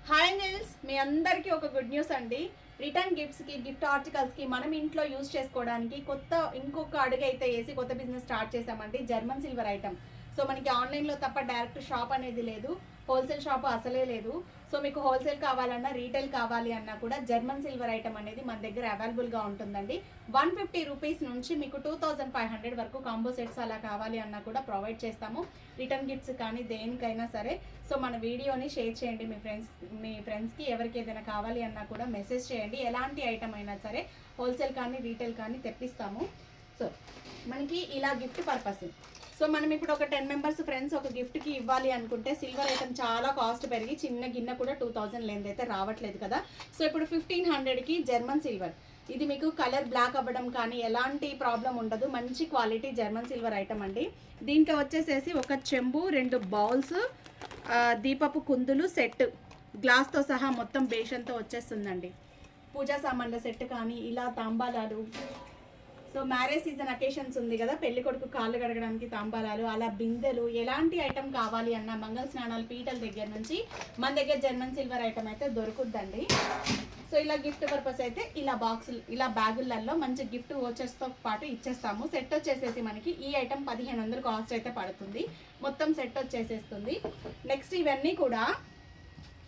Hi అంజల్స్, మీ అందరికీ ఒక good news అండి. రిటర్న్ గిఫ్ట్స్కి, గిఫ్ట్ ఆర్టికల్స్కి మనం ఇంట్లో యూజ్ చేసుకోవడానికి ఇంకొక అడుగు అయితే వేసి కొత్త బిజినెస్ స్టార్ట్ చేసామండి. German silver item. సో మనకి ఆన్లైన్లో తప్ప డైరెక్ట్ షాప్ అనేది లేదు, హోల్సేల్ షాప్ అసలే లేదు. సో మీకు హోల్సేల్ కావాలన్నా, రీటైల్ కావాలి అన్నా కూడా జర్మన్ సిల్వర్ ఐటమ్ అనేది మన దగ్గర అవైలబుల్గా ఉంటుందండి. 150 రూపీస్ నుంచి మీకు 2500 వరకు కాంబో సెట్స్ అలా కావాలి అన్నా కూడా ప్రొవైడ్ చేస్తాము. రిటర్న్ గిఫ్ట్స్ కానీ దేనికైనా సరే. సో మన వీడియోని షేర్ చేయండి మీ ఫ్రెండ్స్కి. ఎవరికి ఏదైనా కావాలి అన్నా కూడా మెసేజ్ చేయండి. ఎలాంటి ఐటమ్ అయినా సరే హోల్సేల్ కానీ రీటైల్ కానీ తెప్పిస్తాము. సో మనకి ఇలా గిఫ్ట్ పర్పస్. సో మనం ఇప్పుడు ఒక 10 మెంబర్స్ ఫ్రెండ్స్ ఒక గిఫ్ట్కి ఇవ్వాలి అనుకుంటే సిల్వర్ ఐటమ్ చాలా కాస్ట్ పెరిగి చిన్న గిన్నె కూడా 2000 లేనిదైతే రావట్లేదు కదా. సో ఇప్పుడు 1500కి జర్మన్ సిల్వర్. ఇది మీకు కలర్ బ్లాక్ అవ్వడం కానీ ఎలాంటి ప్రాబ్లం ఉండదు. మంచి క్వాలిటీ జర్మన్ సిల్వర్ ఐటమ్ అండి. దీంట్లో వచ్చేసేసి ఒక చెంబు, 2 బౌల్స్, దీపపు కుందులు సెట్, గ్లాస్తో సహా మొత్తం బేషన్తో వచ్చేస్తుందండి. పూజా సామాన్ల సెట్ కానీ ఇలా తాంబాలాలు. సో మ్యారేజ్ సీజన్ అకేషన్స్ ఉంది కదా, పెళ్లి కొడుకు కాళ్ళు కడగడానికి తాంబాలాలు, అలా బిందెలు, ఎలాంటి ఐటమ్ కావాలి అన్న మంగళ స్నానాల పీటల దగ్గర నుంచి మన దగ్గర జర్మన్ సిల్వర్ ఐటమ్ అయితే దొరుకుద్దండి. సో ఇలా గిఫ్ట్ పర్పస్ అయితే ఇలా బాక్సులు, ఇలా బ్యాగులలో మంచి గిఫ్ట్ వోచర్స్తో పాటు ఇచ్చేస్తాము. సెట్ వచ్చేసేసి మనకి ఈ ఐటమ్ 1500 కాస్ట్ అయితే పడుతుంది. మొత్తం సెట్ వచ్చేసేస్తుంది. నెక్స్ట్ ఇవన్నీ కూడా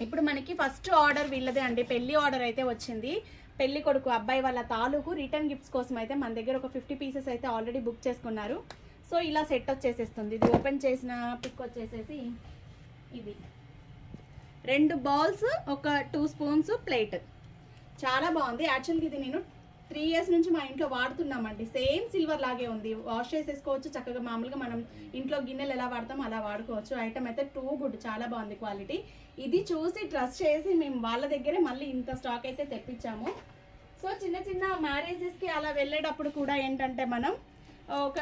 ఇప్పుడు మనకి ఫస్ట్ ఆర్డర్ వీళ్ళదే అండి. పెళ్లి ఆర్డర్ అయితే వచ్చింది. పెళ్లి కొడుకు అబ్బాయి వాళ్ళ తాలూకు రిటర్న్ గిఫ్ట్స్ కోసం అయితే మన దగ్గర ఒక 50 పీసెస్ అయితే ఆల్రెడీ బుక్ చేసుకున్నారు. సో ఇలా సెట్ వచ్చేసేస్తుంది. ఇది ఓపెన్ చేసిన పిక్ వచ్చేసేసి ఇది 2 బౌల్స్, ఒక 2 స్పూన్స్, ప్లేట్. చాలా బాగుంది. యాక్చువల్గా ఇది నేను 3 ఇయర్స్ నుంచి మా ఇంట్లో వాడుతున్నామండి. సేమ్ సిల్వర్ లాగే ఉంది. వాష్ చేసేసుకోవచ్చు చక్కగా. మామూలుగా మనం ఇంట్లో గిన్నెలు ఎలా వాడతాం అలా వాడుకోవచ్చు. ఐటమ్ అయితే టూ గుడ్, చాలా బాగుంది క్వాలిటీ. ఇది చూసి ట్రస్ట్ చేసి మేము వాళ్ళ దగ్గరే మళ్ళీ ఇంత స్టాక్ అయితే తెప్పించాము. సో చిన్న చిన్న మ్యారేజెస్కి అలా వెళ్ళేటప్పుడు కూడా ఏంటంటే మనం ఒక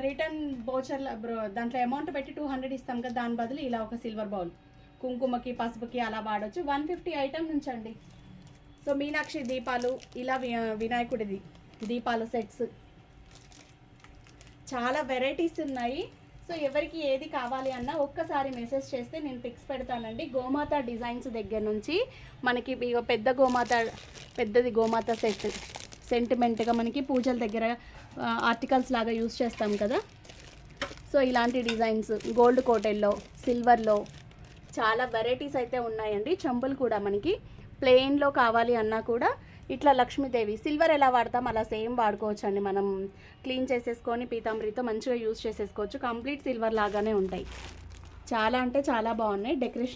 రిటర్న్ బౌచర్ల దాంట్లో అమౌంట్ పెట్టి 200 ఇస్తాం కదా, దాని బదులు ఇలా ఒక సిల్వర్ బౌల్ కుంకుమకి, పసుపుకి అలా వాడవచ్చు. 150 ఐటమ్ నుంచి అండి. సో మీనాక్షి దీపాలు, ఇలా వినాయకుడిది దీపాలు సెట్స్, చాలా వెరైటీస్ ఉన్నాయి. సో ఎవరికి ఏది కావాలి అన్నా ఒక్కసారి మెసేజ్ చేస్తే నేను పిక్స్ పెడతానండి. గోమాత డిజైన్స్ దగ్గర నుంచి మనకి పెద్దది గోమాత సెట్, సెంటిమెంట్గా మనకి పూజల దగ్గర ఆర్టికల్స్ లాగా యూస్ చేస్తాం కదా. సో ఇలాంటి డిజైన్స్ గోల్డ్ కోటెల్లో, సిల్వర్లో చాలా వెరైటీస్ అయితే ఉన్నాయండి. చెంబులు కూడా మనకి ప్లెయిన్లో కావాలి అన్నా కూడా ఇట్లా లక్ష్మీదేవి సిల్వర్ ఎలా వాడతాం అలా సేమ్ వాడుకోవచ్చు అండి. మనం క్లీన్ చేసేసుకొని పీతాంబరితో మంచిగా యూజ్ చేసేసుకోవచ్చు. కంప్లీట్ సిల్వర్ లాగానే ఉంటాయి. చాలా అంటే చాలా బాగున్నాయి. డెకరేషన్